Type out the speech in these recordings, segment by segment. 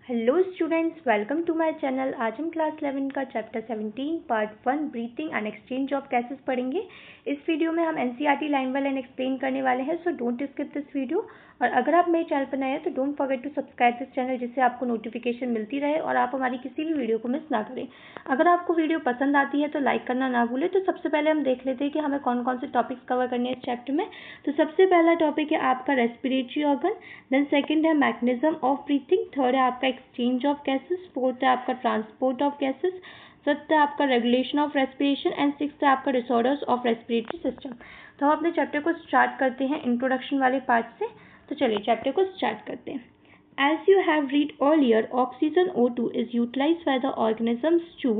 Hello students, welcome to my channel. आज हम class 11 का chapter 17 part 1 breathing and exchange of gases पढ़ेंगे। इस वीडियो में हम NCERT line by line explain करने वाले हैं, so don't skip this video. और अगर आप मेरे चैनल पर नए हैं तो don't forget to subscribe this channel, जिससे आपको नोटिफिकेशन मिलती रहे और आप हमारी किसी भी वीडियो को मिस ना करें। अगर आपको वीडियो पसंद आती है तो लाइक करना ना भूलें। तो सबसे पहले हम देख लेते हैं कि हमें कौन कौन से टॉपिक्स कवर करने हैं इस चैप्टर में। तो सबसे पहला टॉपिक है आपका रेस्पिरेटरी ऑर्गन, देन सेकंड है मैकेनिज्म ऑफ ब्रीथिंग, थर्ड है आपका एक्सचेंज ऑफ गैसेस, फोर्थ है आपका ट्रांसपोर्ट ऑफ गैसेस, फिफ्थ है आपका regulation of respiration and sixth है आपका डिसऑर्डर्स ऑफ रेस्पिरेटरी सिस्टम। तो हम अपने चैप्टर को स्टार्ट करते हैं इंट्रोडक्शन वाले पार्ट से। तो चलिए चैप्टर को स्टार्ट करते हैं। As you have read earlier, oxygen O2 is utilized by the organisms to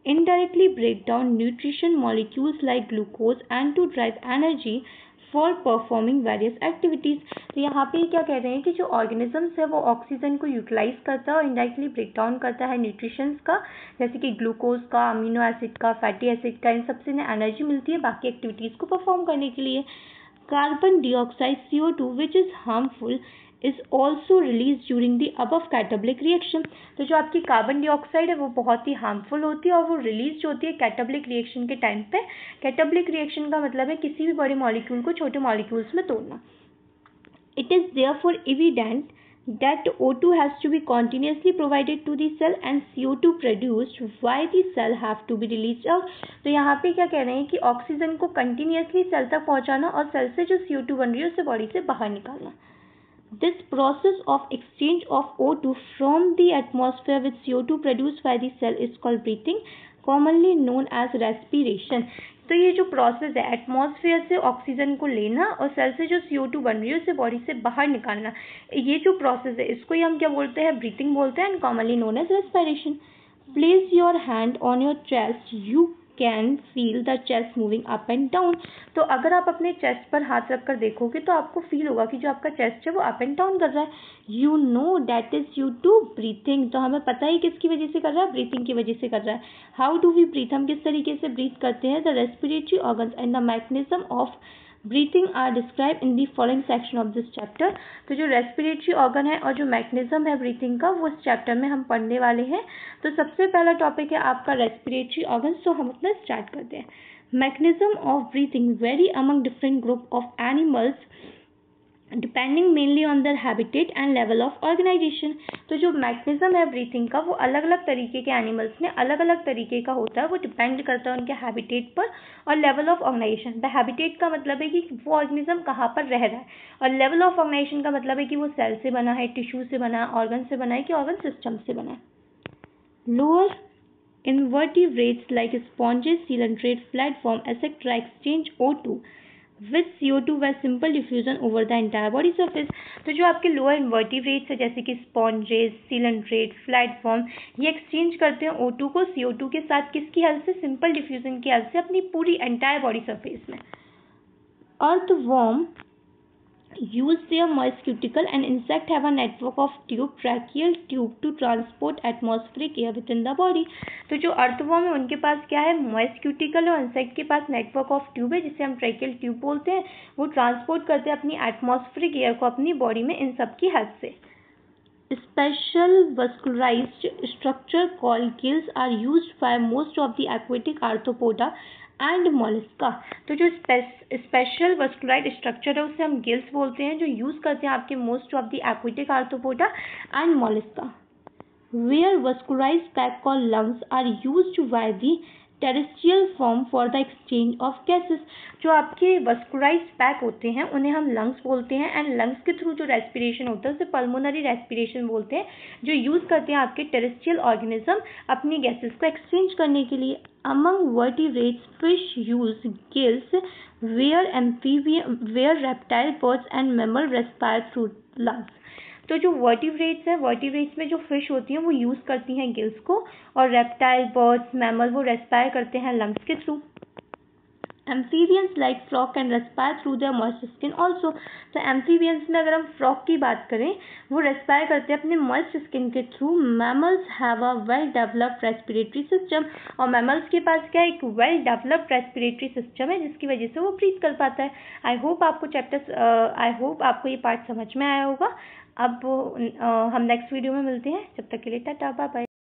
indirectly break down nutrition molecules like glucose and to drive energy for performing various activities। तो यहाँ पे क्या कह रहे हैं कि जो ऑर्गेनिजम्स है वो ऑक्सीजन को यूटिलाइज करता है और इनडायरेक्टली ब्रेक डाउन करता है न्यूट्रिशंस का, जैसे कि ग्लूकोज का, अमीनो एसिड का, फैटी एसिड का। इन सबसे इन्हें एनर्जी मिलती है बाकी एक्टिविटीज़ को परफॉर्म करने के लिए। Carbon dioxide CO2 which is harmful is also released during the above catabolic reaction। तो जो आपकी कार्बन डाइऑक्साइड है वो बहुत ही हार्मफुल होती है और वो रिलीज होती है कैटाबॉलिक रिएक्शन के टाइम पे। कैटाबॉलिक रिएक्शन का मतलब है किसी भी बड़े मॉलिक्यूल को छोटे मॉलिक्यूल्स में तोड़ना। It is therefore evident that O2 has to be continuously provided to the cell and CO2 produced why the cell have to be released out। तो यहाँ पे क्या कह रहे हैं कि ऑक्सीजन को कंटिन्यूसली सेल तक पहुँचाना और सेल से जो CO2 बन रही है उसे बॉडी से बाहर निकालना। This process of exchange of O2 from the atmosphere with CO2 produced by the cell is called breathing, commonly known as respiration। तो ये जो प्रोसेस है एटमॉस्फेयर से ऑक्सीजन को लेना और सेल से जो CO2 बन रही है उसे बॉडी से बाहर निकालना, ये जो प्रोसेस है इसको ही हम क्या बोलते हैं, ब्रीथिंग बोलते हैं, and commonly known as respiration. Place your hand on your chest, you can feel the chest moving up and down. तो अगर आप अपने चेस्ट पर हाथ रखकर देखोगे तो आपको फील होगा कि जो आपका चेस्ट है वो अप एंड डाउन कर रहा है। You know that is due to breathing. तो हमें पता ही किसकी वजह से कर रहा है, ब्रीथिंग की वजह से कर रहा है। हाउ डू वी ब्रीथ, हम किस तरीके से ब्रीथ करते हैं। The respiratory organs and the mechanism of breathing are describe in the following section of this chapter. तो जो रेस्पिरेटरी ऑर्गन है और जो मैकेनिज्म है ब्रीथिंग का वो इस चैप्टर में हम पढ़ने वाले हैं। तो सबसे पहला टॉपिक है आपका रेस्पिरेटरी ऑर्गन। तो हम अपना स्टार्ट करते हैं। Mechanism of breathing very among different group of animals depending mainly on their habitat and level of organisation. तो जो मैकेनिज्म है ब्रीथिंग का वो अलग अलग तरीके के एनिमल्स में अलग अलग तरीके का होता है। वो डिपेंड करता है उनके हैबिटेट पर और level of organisation. The habitat का मतलब है कि वो ऑर्गेनिज्म कहाँ पर रह रहा है, और लेवल ऑफ ऑर्गेनाइजेशन का मतलब है कि वो सेल से बना है, टिश्यू से बना है, ऑर्गन से बना है कि ऑर्गन सिस्टम से बना है। Lower invertebrates like sponges, coelenterate, flatworm, etc. exchange O2 with CO2 by simple diffusion over the entire body surface। तो जो आपके लोअर इन्वर्टिब्रेट्स है जैसे कि स्पॉन्जेस, सीलेंट्रेट, फ्लैटफॉर्म, ये एक्सचेंज करते हैं O2 को CO2 के साथ किसकी हेल्प से, सिंपल डिफ्यूजन की हेल्प से अपनी पूरी एंटायर बॉडी सरफेस में। Earthworm use their moist cuticle and insect have a network of tube, tracheal tube to transport atmospheric air within the body। तो जो अर्थवर्म है उनके पास क्या है, मॉइस्ट क्यूटिकल है, और इंसेक्ट के पास नेटवर्क ऑफ ट्यूब है जिसे हम ट्रैकियल ट्यूब बोलते हैं। वो ट्रांसपोर्ट करते हैं अपनी एटमॉस्फेरिक एयर को अपनी बॉडी में इन सब की हेल्प से। Special vascularized structure called gills are used by most of the aquatic arthropoda and Mollusca. तो जो स्पेशल वस्कुलाइड स्ट्रक्चर है उसे हम गिल्स बोलते हैं, जो यूज करते हैं आपके most of the aquatic arthropoda and mollusca. Where vascularized pack called lungs are used by the terrestrial form for the exchange of gases. जो आपके वस्कुलाइज्ड पैक होते हैं उन्हें हम लंग्स बोलते हैं, एंड लंग्स के थ्रू जो रेस्पिरेशन होता है उसे पल्मोनरी रेस्पिरेशन बोलते हैं, जो यूज करते हैं आपके टेरेस्ट्रियल ऑर्गेनिज्म अपनी गैसेस को एक्सचेंज करने के लिए। Among vertebrates, fish use gills, where reptile, birds and mammal respire through lungs। तो जो वर्टिब्रेट्स हैं, वर्टिब्रेट्स में जो फिश होती हैं वो यूज़ करती हैं गिल्स को, और रेप्टाइल, बर्ड्स, मैमल वो रेस्पायर करते हैं लंग्स के through. Amphibians like frog can respire through their moist skin also. तो एम्फीबियंस में अगर हम फ्रॉग की बात करें वो रेस्पायर करते हैं अपने मॉइस्ट स्किन के through. Mammals have a well developed respiratory system, और मैमल्स के पास क्या एक वेल डेवलप्ड रेस्पिरेटरी सिस्टम है जिसकी वजह से वो ब्रीथ कर पाता है। आई होप आपको ये पार्ट समझ में आया होगा। अब हम नेक्स्ट वीडियो में मिलते हैं, जब तक के लिए टाटा बाय बाय।